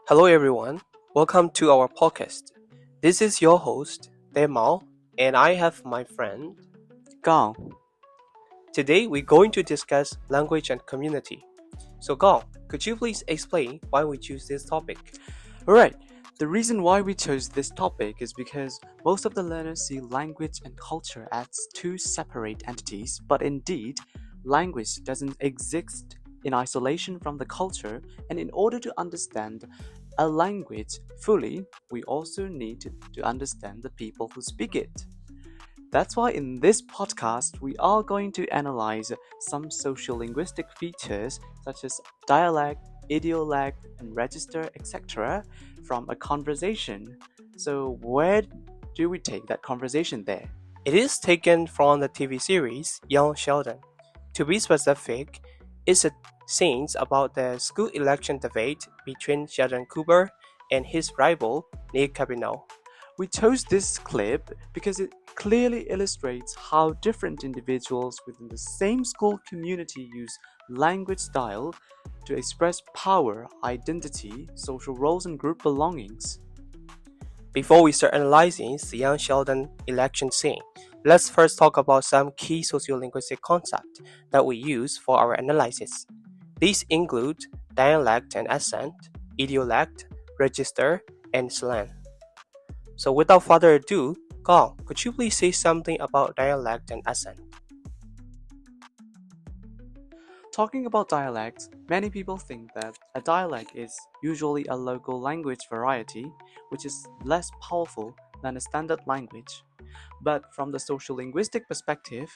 Hello everyone, welcome to our podcast. This is your host, Mao, and I have my friend Gao. Today we're going to discuss language and community. So Gao, could you please explain why we choose this topic? Alright, the reason why we chose this topic is because most of the learners see language and culture as two separate entities, but indeed, language doesn't exist in isolation from the culture, and in order to understand a language fully, we also need to understand the people who speak it. That's why in this podcast, we are going to analyze some sociolinguistic features such as dialect, idiolect, and register, etc., from a conversation. So, where do we take that conversation there? It is taken from the TV series Young Sheldon. To be specific, it's a scene about the school election debate between Sheldon Cooper and his rival Nick Cabino. We chose this clip because it clearly illustrates how different individuals within the same school community use language style to express power, identity, social roles, and group belongings. Before we start analyzing the Young Sheldon election scene, let's first talk about some key sociolinguistic concepts that we use for our analysis. These include dialect and accent, idiolect, register, and slang. So without further ado, Gao, could you please say something about dialect and accent? Talking about dialects, many people think that a dialect is usually a local language variety, which is less powerful than a standard language. But from the sociolinguistic perspective,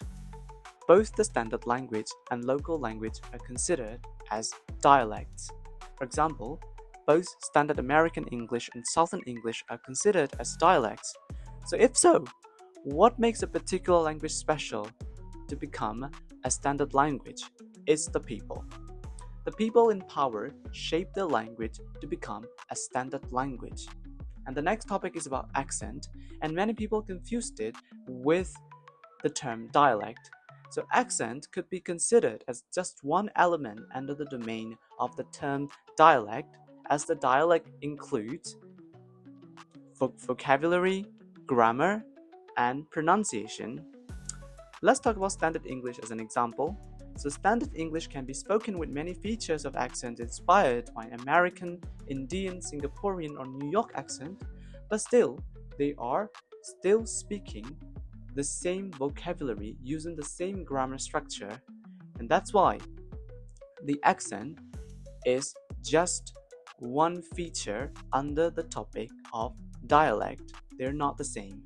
both the standard language and local language are considered as dialects. For example, both Standard American English and Southern English are considered as dialects. So if so, what makes a particular language special to become a standard language? It's the people. The people in power shape the language to become a standard language. And the next topic is about accent, and many people confused it with the term dialect. So accent could be considered as just one element under the domain of the term dialect, as the dialect includes vocabulary, grammar, and pronunciation. Let's talk about Standard English as an example. So Standard English can be spoken with many features of accent inspired by American, Indian, Singaporean, or New York accent, but still, they are still speaking the same vocabulary using the same grammar structure, and that's why the accent is just one feature under the topic of dialect. They're not the same.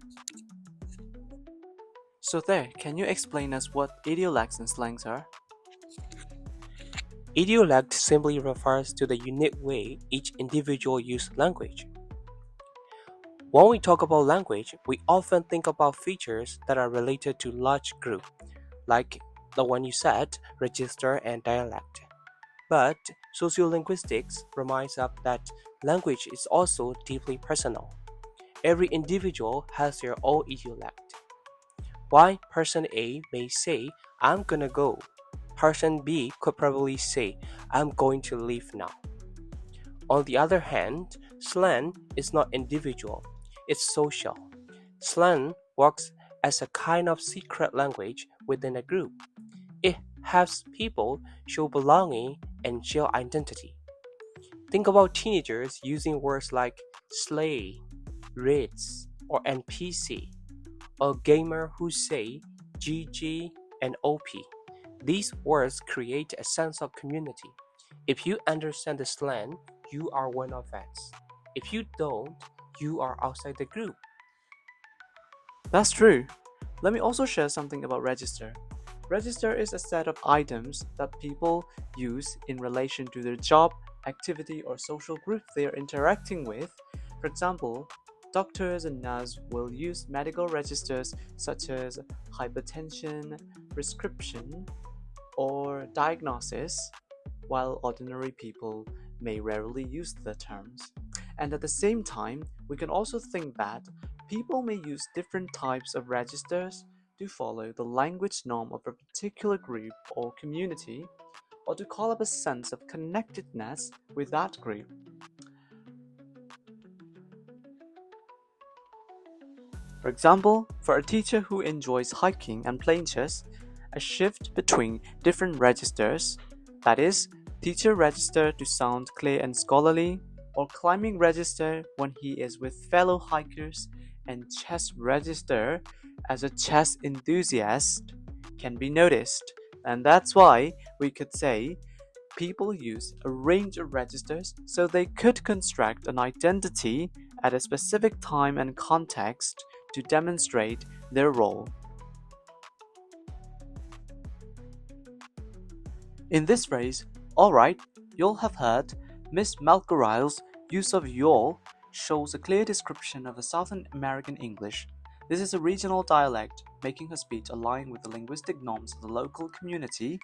So there, can you explain us what idiolects and slangs are? Idiolect simply refers to the unique way each individual uses language. When we talk about language, we often think about features that are related to large group, like the one you said, register and dialect. But sociolinguistics reminds us that language is also deeply personal. Every individual has their own idiolect. Why person A may say, I'm gonna go. Person B could probably say, I'm going to leave now. On the other hand, slang is not individual, it's social. Slang works as a kind of secret language within a group. It helps people show belonging and share identity. Think about teenagers using words like slay, Ritz, or NPC, or gamer who say GG and OP. These words create a sense of community. If you understand the slang, you are one of us. If you don't, you are outside the group. That's true. Let me also share something about register. Register is a set of items that people use in relation to their job, activity, or social group they are interacting with. For example, doctors and nurses will use medical registers such as hypertension, prescription, or diagnosis, while ordinary people may rarely use the terms. And at the same time, we can also think that people may use different types of registers to follow the language norm of a particular group or community, or to call up a sense of connectedness with that group. For example, for a teacher who enjoys hiking and playing chess, a shift between different registers, that is, teacher register to sound clear and scholarly, or climbing register when he is with fellow hikers, and chess register as a chess enthusiast, can be noticed. And that's why we could say people use a range of registers so they could construct an identity at a specific time and context to demonstrate their role. In this phrase, alright, you'll have heard Miss Malcarile's use of y'all shows a clear description of a Southern American English. This is a regional dialect, making her speech align with the linguistic norms of the local community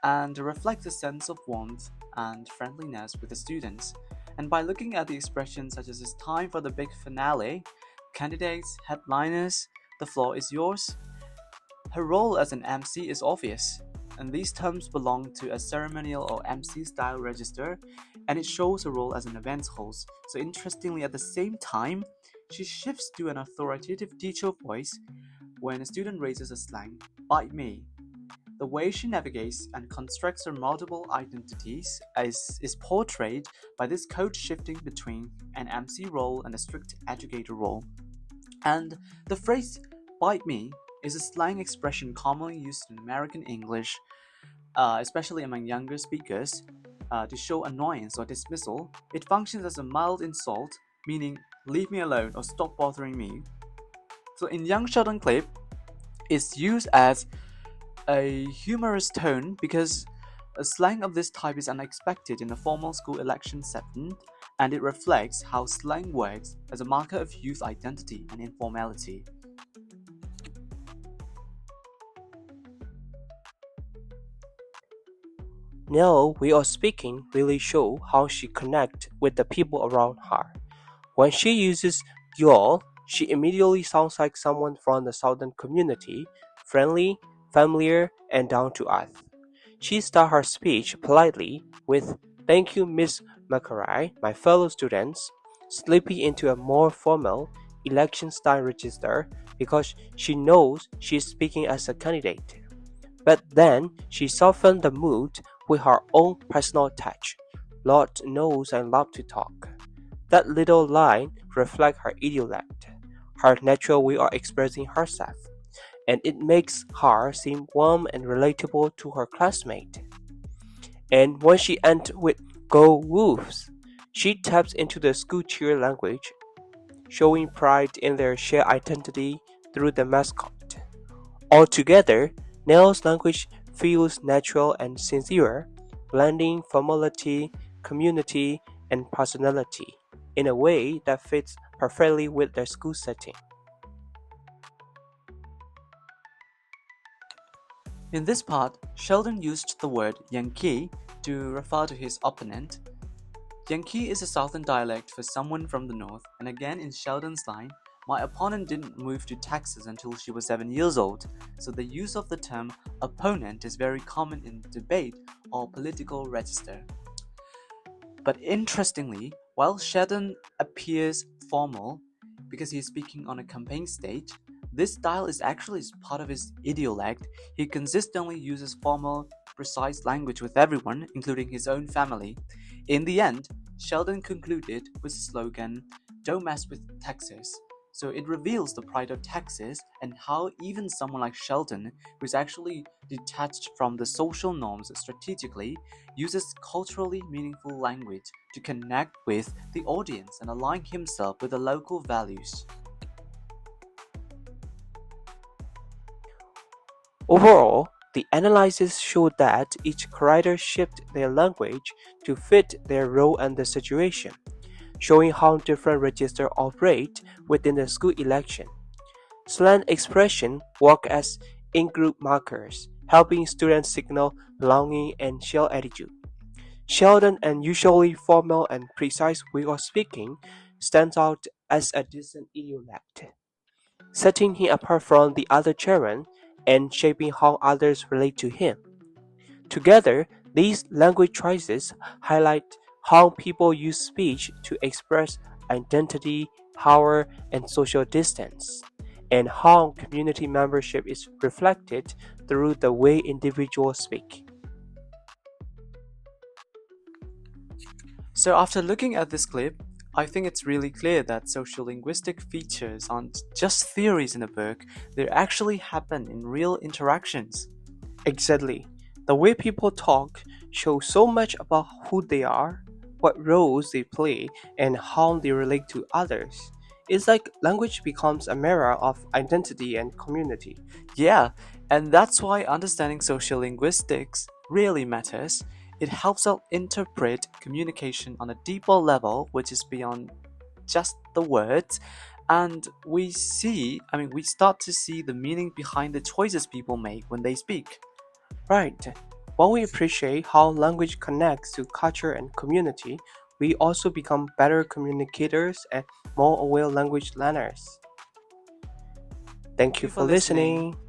and reflects a sense of warmth and friendliness with the students. And by looking at the expressions such as it's time for the big finale, candidates, headliners, the floor is yours, her role as an MC is obvious, and these terms belong to a ceremonial or MC style register, and it shows her role as an event host. So interestingly, at the same time, she shifts to an authoritative teacher voice when a student raises a slang, bite me. The way she navigates and constructs her multiple identities is portrayed by this code shifting between an MC role and a strict educator role. And the phrase bite me is a slang expression commonly used in American English, especially among younger speakers, to show annoyance or dismissal. It functions as a mild insult, meaning leave me alone or stop bothering me. So in Young Sheldon clip, it's used as a humorous tone because a slang of this type is unexpected in a formal school election setting, and it reflects how slang works as a marker of youth identity and informality. Now we are speaking really show how she connect with the people around her. When she uses y'all, she immediately sounds like someone from the southern community, friendly, familiar, and down to earth. She starts her speech politely with "Thank you, Miss Macaray, my fellow students," slipping into a more formal, election-style register because she knows she's speaking as a candidate. But then she softens the mood with her own personal touch. Lord knows I love to talk. That little line reflects her idiolect, her natural way of expressing herself, and it makes her seem warm and relatable to her classmate. And when she ends with "Go Wolves," she taps into the school cheer language, showing pride in their shared identity through the mascot. Altogether, Nell's language feels natural and sincere, blending formality, community, and personality in a way that fits perfectly with their school setting. In this part, Sheldon used the word Yankee to refer to his opponent. Yankee is a southern dialect for someone from the north, and again in Sheldon's line, my opponent didn't move to Texas until she was 7 years old, so the use of the term opponent is very common in debate or political register. But interestingly, while Sheldon appears formal because he is speaking on a campaign stage, this style is actually part of his idiolect. He consistently uses formal, precise language with everyone, including his own family. In the end, Sheldon concluded with the slogan, "Don't mess with Texas." So it reveals the pride of Texas and how even someone like Sheldon, who is actually detached from the social norms strategically, uses culturally meaningful language to connect with the audience and align himself with the local values. Overall, the analysis showed that each writer shifted their language to fit their role and the situation, showing how different registers operate within the school election. Slang expression work as in-group markers, helping students signal belonging and share attitude. Sheldon, an usually formal and precise way of speaking, stands out as a decent idiolect, setting him apart from the other children and shaping how others relate to him. Together, these language choices highlight how people use speech to express identity, power, and social distance. and how community membership is reflected through the way individuals speak. So, after looking at this clip, I think it's really clear that sociolinguistic features aren't just theories in a book, they actually happen in real interactions. Exactly. The way people talk shows so much about who they are, what roles they play, and how they relate to others. It's like language becomes a mirror of identity and community. Yeah, and that's why understanding sociolinguistics really matters. It helps us interpret communication on a deeper level, which is beyond just the words, and we start to see the meaning behind the choices people make when they speak. Right. When we appreciate how language connects to culture and community, we also become better communicators and more aware language learners. Thank Thank you you for for listening. listening.